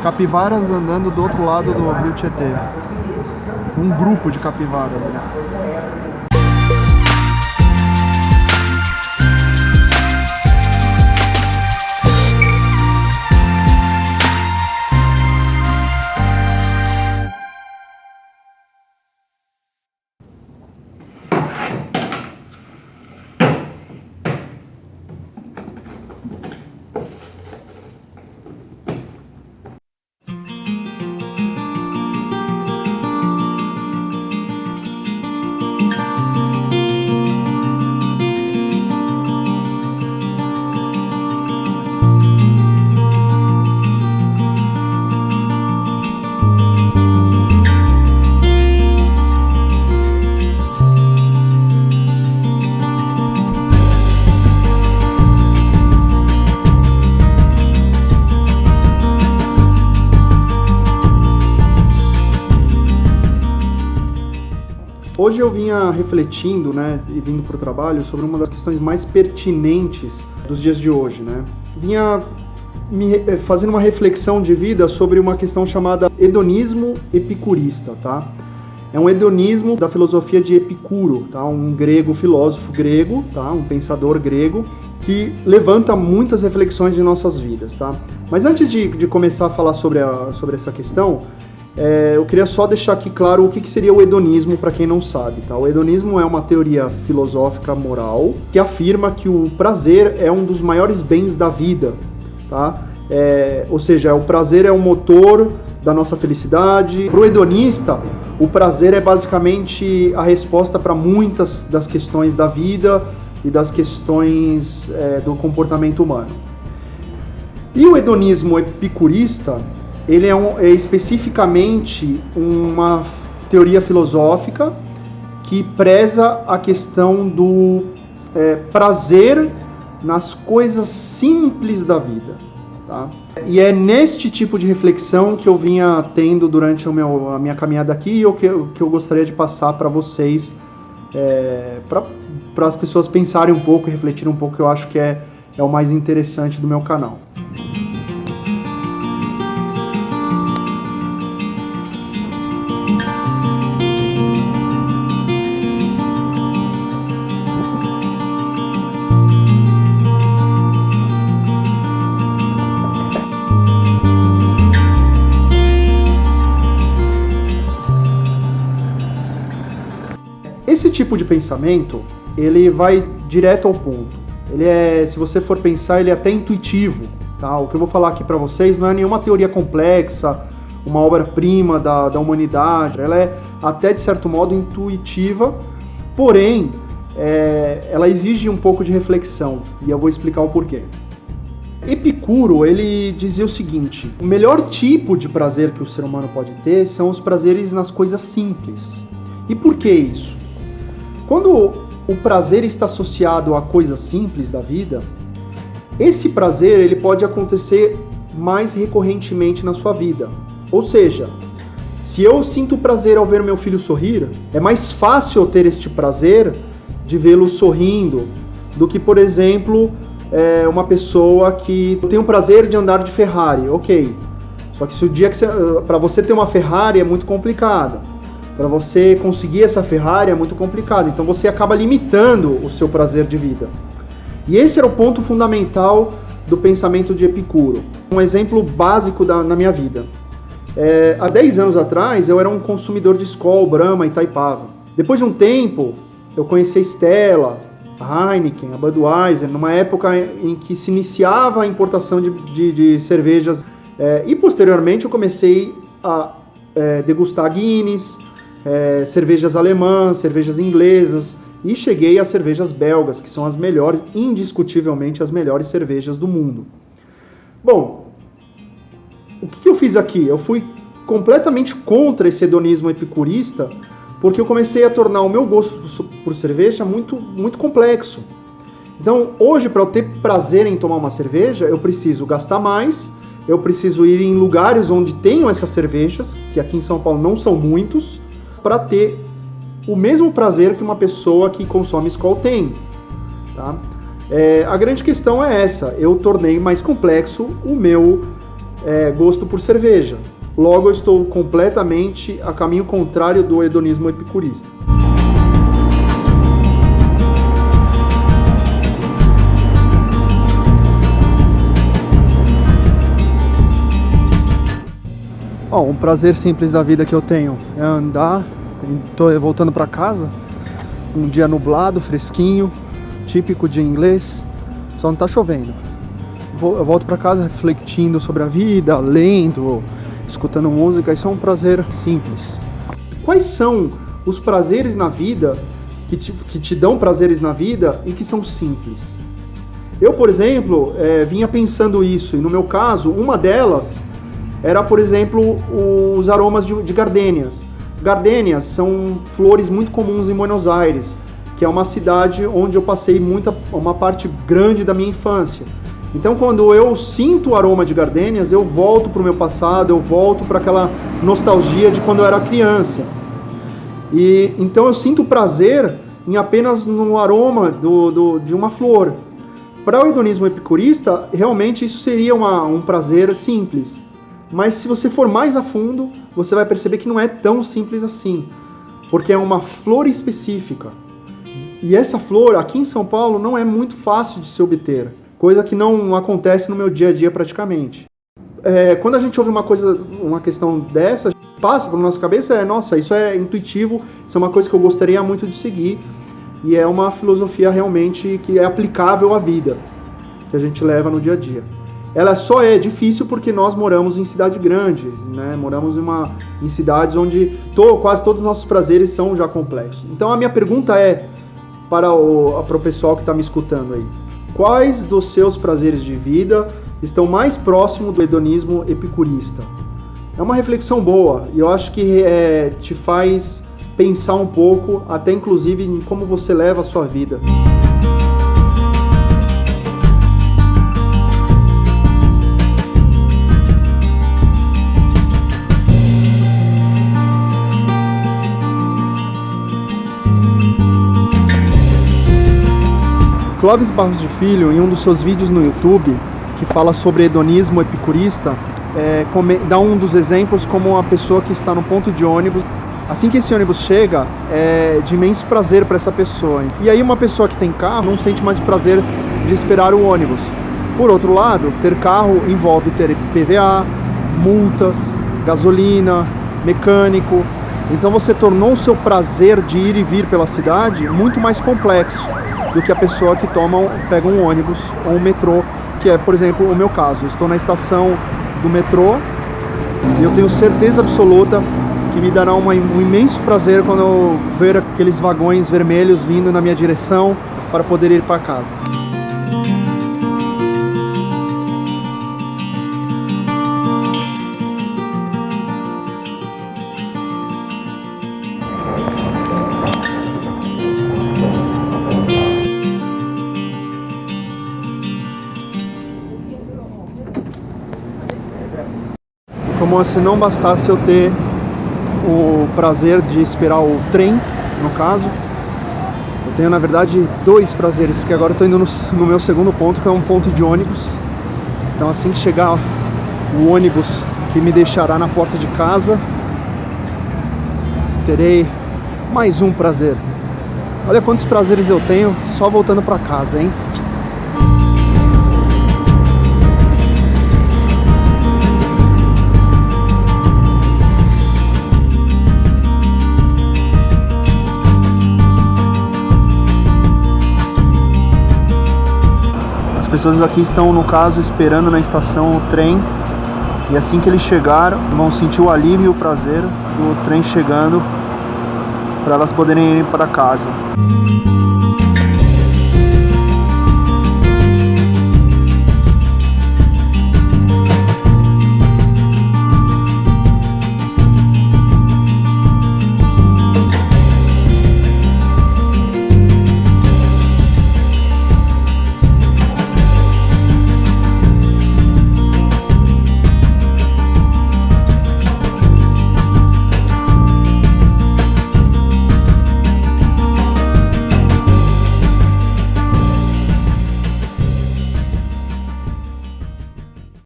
capivaras andando do outro lado do rio Tietê. Um grupo de capivaras, né? Hoje eu vinha refletindo, né, e vindo para o trabalho sobre uma das questões mais pertinentes dos dias de hoje, né? Vinha fazendo uma reflexão de vida sobre uma questão chamada hedonismo epicurista, tá? É um hedonismo da filosofia de Epicuro, tá? Um filósofo grego, tá? Um pensador grego que levanta muitas reflexões de nossas vidas, tá? Mas antes de começar a falar sobre essa questão, eu queria só deixar aqui claro o que seria o hedonismo para quem não sabe, tá? O hedonismo é uma teoria filosófica moral que afirma que o prazer é um dos maiores bens da vida, tá? Ou seja, o prazer é o motor da nossa felicidade. Para o hedonista, o prazer é basicamente a resposta para muitas das questões da vida e das questões do comportamento humano. E o hedonismo epicurista, ele é especificamente uma teoria filosófica que preza a questão do prazer nas coisas simples da vida, tá? E é neste tipo de reflexão que eu vinha tendo durante a minha caminhada aqui e o que eu gostaria de passar para vocês, para as pessoas pensarem um pouco e refletirem um pouco, que eu acho que é o mais interessante do meu canal. Esse tipo de pensamento, ele vai direto ao ponto. Se você for pensar, ele é até intuitivo, tá? O que eu vou falar aqui para vocês não é nenhuma teoria complexa, uma obra-prima da humanidade. Ela é até, de certo modo, intuitiva, porém, ela exige um pouco de reflexão, e eu vou explicar o porquê. Epicuro, ele dizia o seguinte: o melhor tipo de prazer que o ser humano pode ter são os prazeres nas coisas simples. E por que isso? Quando o prazer está associado a coisas simples da vida, esse prazer ele pode acontecer mais recorrentemente na sua vida. Ou seja, se eu sinto prazer ao ver meu filho sorrir, é mais fácil eu ter este prazer de vê-lo sorrindo do que, por exemplo, uma pessoa que tem o prazer de andar de Ferrari. Ok, só que se o dia que para você ter uma Ferrari é muito complicado. Para você conseguir essa Ferrari é muito complicado, então você acaba limitando o seu prazer de vida. E esse era o ponto fundamental do pensamento de Epicuro. Um exemplo básico na minha vida. Há 10 anos atrás, eu era um consumidor de Skol, Brahma e Itaipava. Depois de um tempo, eu conheci a Stella, a Heineken, a Budweiser, numa época em que se iniciava a importação de cervejas. E posteriormente eu comecei a degustar Guinness, cervejas alemãs, cervejas inglesas, e cheguei às cervejas belgas, que são as melhores, indiscutivelmente as melhores cervejas do mundo. Bom, o que eu fiz aqui? Eu fui completamente contra esse hedonismo epicurista, porque eu comecei a tornar o meu gosto por cerveja muito, muito complexo. Então, hoje, para eu ter prazer em tomar uma cerveja, eu preciso gastar mais, eu preciso ir em lugares onde tenham essas cervejas, que aqui em São Paulo não são muitos, para ter o mesmo prazer que uma pessoa que consome Skol tem, tá? A grande questão é essa: eu tornei mais complexo o meu gosto por cerveja. Logo, eu estou completamente a caminho contrário do hedonismo epicurista. Um prazer simples da vida que eu tenho é andar, estou voltando para casa, um dia nublado, fresquinho, típico de inglês, só não está chovendo. Eu volto para casa refletindo sobre a vida, lendo, escutando música, isso é um prazer simples. Quais são os prazeres na vida que te dão prazeres na vida e que são simples? Eu, por exemplo, vinha pensando isso, e no meu caso, uma delas era, por exemplo, os aromas de gardênias. Gardênias são flores muito comuns em Buenos Aires, que é uma cidade onde eu passei uma parte grande da minha infância. Então, quando eu sinto o aroma de gardênias, eu volto para o meu passado, eu volto para aquela nostalgia de quando eu era criança. E então eu sinto prazer em apenas no aroma de uma flor. Para o hedonismo epicurista, realmente isso seria um prazer simples. Mas se você for mais a fundo, você vai perceber que não é tão simples assim, porque é uma flor específica. E essa flor, aqui em São Paulo, não é muito fácil de se obter, coisa que não acontece no meu dia a dia praticamente. Quando a gente ouve uma questão dessa, passa pela nossa cabeça, nossa, isso é intuitivo, isso é uma coisa que eu gostaria muito de seguir, e é uma filosofia realmente que é aplicável à vida, que a gente leva no dia a dia. Ela só é difícil porque nós moramos em cidades grandes, né? Moramos em cidades onde quase todos os nossos prazeres são já complexos. Então a minha pergunta é para o pessoal que está me escutando aí: quais dos seus prazeres de vida estão mais próximos do hedonismo epicurista? É uma reflexão boa e eu acho que te faz pensar um pouco, até inclusive em como você leva a sua vida. Clóvis Barros de Filho, em um dos seus vídeos no YouTube, que fala sobre hedonismo epicurista, dá um dos exemplos como uma pessoa que está no ponto de ônibus. Assim que esse ônibus chega, é de imenso prazer para essa pessoa. E aí uma pessoa que tem carro não sente mais o prazer de esperar o ônibus. Por outro lado, ter carro envolve ter IPVA, multas, gasolina, mecânico. Então você tornou o seu prazer de ir e vir pela cidade muito mais complexo do que a pessoa que pega um ônibus ou um metrô, que é, por exemplo, o meu caso. Eu estou na estação do metrô e eu tenho certeza absoluta que me dará um imenso prazer quando eu ver aqueles vagões vermelhos vindo na minha direção para poder ir para casa. Como se não bastasse eu ter o prazer de esperar o trem, no caso, eu tenho na verdade dois prazeres, porque agora eu estou indo no meu segundo ponto, que é um ponto de ônibus. Então assim que chegar o ônibus que me deixará na porta de casa, terei mais um prazer. Olha quantos prazeres eu tenho só voltando para casa, hein? As pessoas aqui estão, no caso, esperando na estação o trem, e assim que eles chegaram, vão sentir o alívio e o prazer do trem chegando para elas poderem ir para casa.